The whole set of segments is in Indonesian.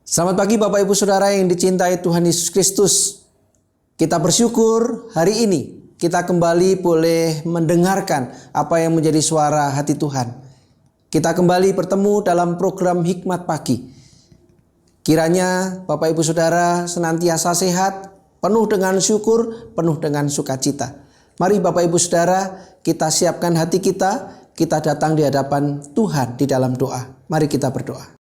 Selamat pagi Bapak Ibu Saudara yang dicintai Tuhan Yesus Kristus. Kita bersyukur hari ini kita kembali boleh mendengarkan apa yang menjadi suara hati Tuhan. Kita kembali bertemu dalam program Hikmat Pagi. Kiranya Bapak Ibu Saudara senantiasa sehat, penuh dengan syukur, penuh dengan sukacita. Mari Bapak Ibu Saudara, kita siapkan hati kita datang di hadapan Tuhan di dalam doa. Mari kita berdoa.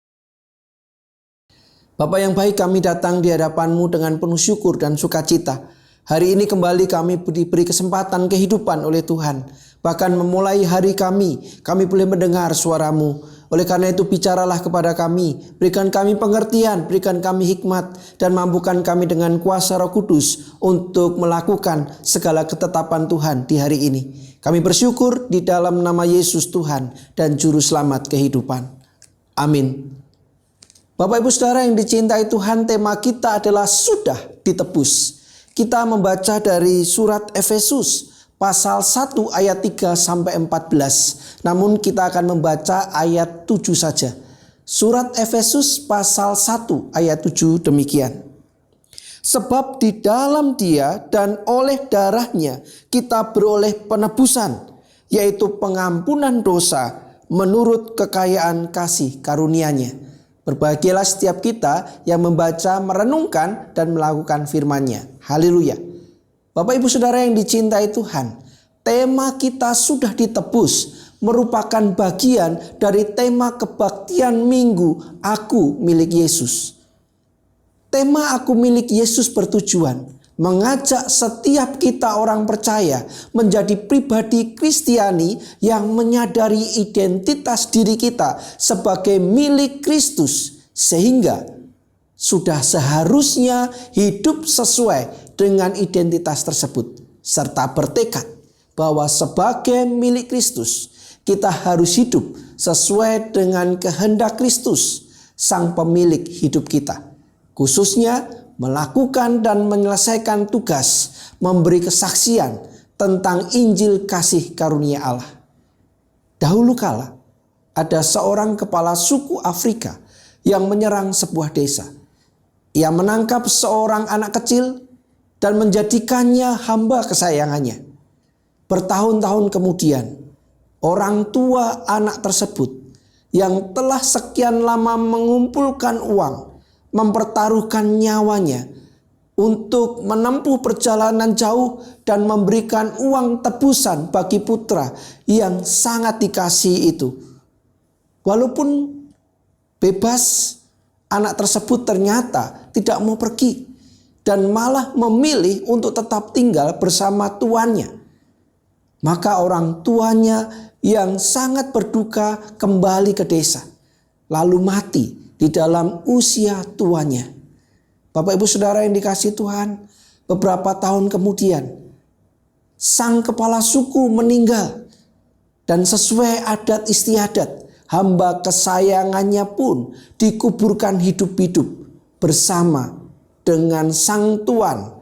Bapa yang baik, kami datang di hadapan-Mu dengan penuh syukur dan sukacita. Hari ini kembali kami diberi kesempatan kehidupan oleh Tuhan. Bahkan memulai hari kami boleh mendengar suara-Mu. Oleh karena itu bicaralah kepada kami, berikan kami pengertian, berikan kami hikmat, dan mampukan kami dengan kuasa Roh Kudus untuk melakukan segala ketetapan Tuhan di hari ini. Kami bersyukur di dalam nama Yesus Tuhan dan Juru Selamat kehidupan. Amin. Bapak Ibu Saudara yang dicintai Tuhan, tema kita adalah sudah ditebus. Kita membaca dari surat Efesus pasal 1 ayat 3 sampai 14. Namun kita akan membaca ayat 7 saja. Surat Efesus pasal 1 ayat 7 demikian. Sebab di dalam Dia dan oleh darahnya kita beroleh penebusan, yaitu pengampunan dosa menurut kekayaan kasih karunia-Nya. Berbahagialah setiap kita yang membaca, merenungkan, dan melakukan firman-Nya. Haleluya. Bapak Ibu Saudara yang dicintai Tuhan, tema kita sudah ditebus merupakan bagian dari tema kebaktian minggu Aku Milik Yesus. Tema Aku Milik Yesus bertujuan mengajak setiap kita orang percaya menjadi pribadi Kristiani yang menyadari identitas diri kita sebagai milik Kristus, sehingga sudah seharusnya hidup sesuai dengan identitas tersebut, serta bertekad bahwa sebagai milik Kristus kita harus hidup sesuai dengan kehendak Kristus, Sang Pemilik hidup kita, khususnya melakukan dan menyelesaikan tugas memberi kesaksian tentang Injil kasih karunia Allah. Dahulu kala ada seorang kepala suku Afrika yang menyerang sebuah desa. Ia menangkap seorang anak kecil dan menjadikannya hamba kesayangannya. Bertahun-tahun kemudian, orang tua anak tersebut yang telah sekian lama mengumpulkan uang, mempertaruhkan nyawanya untuk menempuh perjalanan jauh dan memberikan uang tebusan bagi putra yang sangat dikasihi itu. Walaupun bebas, anak tersebut ternyata tidak mau pergi dan malah memilih untuk tetap tinggal bersama tuannya. Maka orang tuanya yang sangat berduka kembali ke desa, lalu mati di dalam usia tuanya. Bapak Ibu Saudara yang dikasihi Tuhan, beberapa tahun kemudian sang kepala suku meninggal, dan sesuai adat istiadat, hamba kesayangannya pun dikuburkan hidup-hidup bersama dengan sang tuan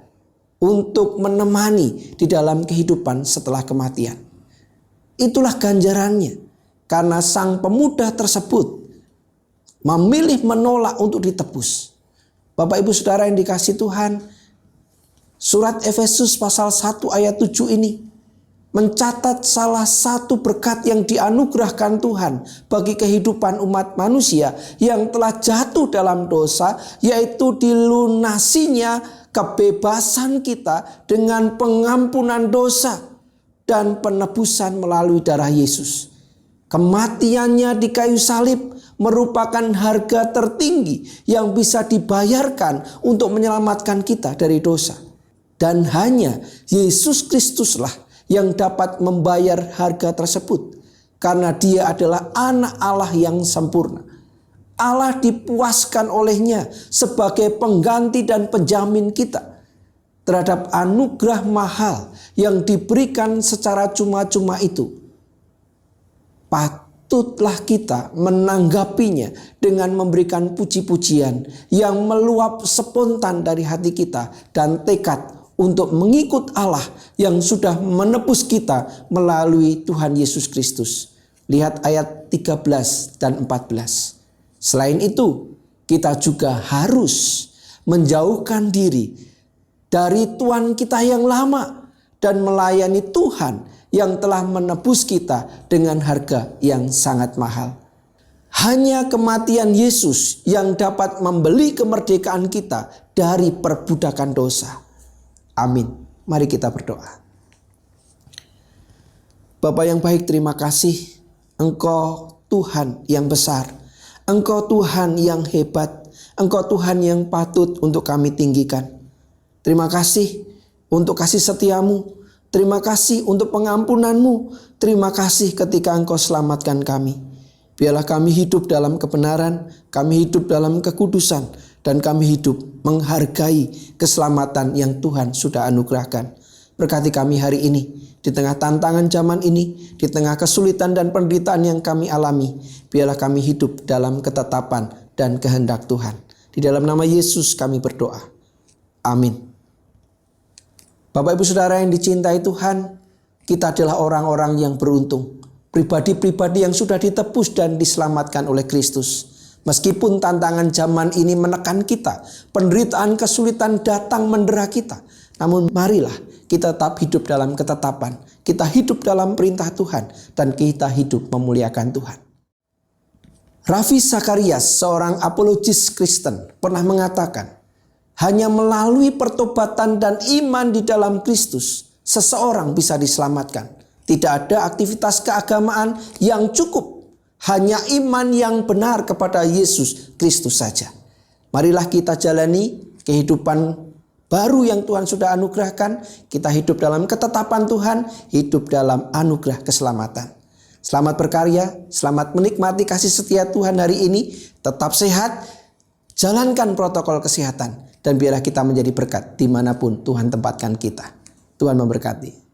untuk menemani di dalam kehidupan setelah kematian. Itulah ganjarannya, karena sang pemuda tersebut memilih menolak untuk ditebus. Bapak Ibu Saudara yang dikasihi Tuhan, surat Efesus pasal 1 ayat 7 ini mencatat salah satu berkat yang dianugerahkan Tuhan bagi kehidupan umat manusia yang telah jatuh dalam dosa, yaitu dilunasinya kebebasan kita dengan pengampunan dosa dan penebusan melalui darah Yesus. Kematiannya di kayu salib merupakan harga tertinggi yang bisa dibayarkan untuk menyelamatkan kita dari dosa. Dan hanya Yesus Kristuslah yang dapat membayar harga tersebut, karena Dia adalah anak Allah yang sempurna. Allah dipuaskan olehnya sebagai pengganti dan penjamin kita terhadap anugerah mahal yang diberikan secara cuma-cuma itu. Patutlah kita menanggapinya dengan memberikan puji-pujian yang meluap spontan dari hati kita dan tekad untuk mengikut Allah yang sudah menebus kita melalui Tuhan Yesus Kristus. Lihat ayat 13 dan 14. Selain itu, kita juga harus menjauhkan diri dari tuan kita yang lama dan melayani Tuhan yang telah menebus kita dengan harga yang sangat mahal. Hanya kematian Yesus yang dapat membeli kemerdekaan kita dari perbudakan dosa. Amin. Mari kita berdoa. Bapa yang baik, terima kasih. Engkau Tuhan yang besar. Engkau Tuhan yang hebat. Engkau Tuhan yang patut untuk kami tinggikan. Terima kasih untuk kasih setiamu. Terima kasih untuk pengampunanmu. Terima kasih ketika Engkau selamatkan kami. Biarlah kami hidup dalam kebenaran, kami hidup dalam kekudusan, dan kami hidup menghargai keselamatan yang Tuhan sudah anugerahkan. Berkati kami hari ini, di tengah tantangan zaman ini, di tengah kesulitan dan penderitaan yang kami alami. Biarlah kami hidup dalam ketetapan dan kehendak Tuhan. Di dalam nama Yesus kami berdoa. Amin. Bapak Ibu Saudara yang dicintai Tuhan, kita adalah orang-orang yang beruntung. Pribadi-pribadi yang sudah ditebus dan diselamatkan oleh Kristus. Meskipun tantangan zaman ini menekan kita, penderitaan kesulitan datang mendera kita. Namun marilah kita tetap hidup dalam ketetapan. Kita hidup dalam perintah Tuhan. Dan kita hidup memuliakan Tuhan. Ravi Zacharias, seorang apologis Kristen, pernah mengatakan, hanya melalui pertobatan dan iman di dalam Kristus, seseorang bisa diselamatkan. Tidak ada aktivitas keagamaan yang cukup. Hanya iman yang benar kepada Yesus Kristus saja. Marilah kita jalani kehidupan baru yang Tuhan sudah anugerahkan. Kita hidup dalam ketetapan Tuhan, hidup dalam anugerah keselamatan. Selamat berkarya, selamat menikmati kasih setia Tuhan hari ini. Tetap sehat, jalankan protokol kesehatan. Dan biarlah kita menjadi berkat dimanapun Tuhan tempatkan kita. Tuhan memberkati.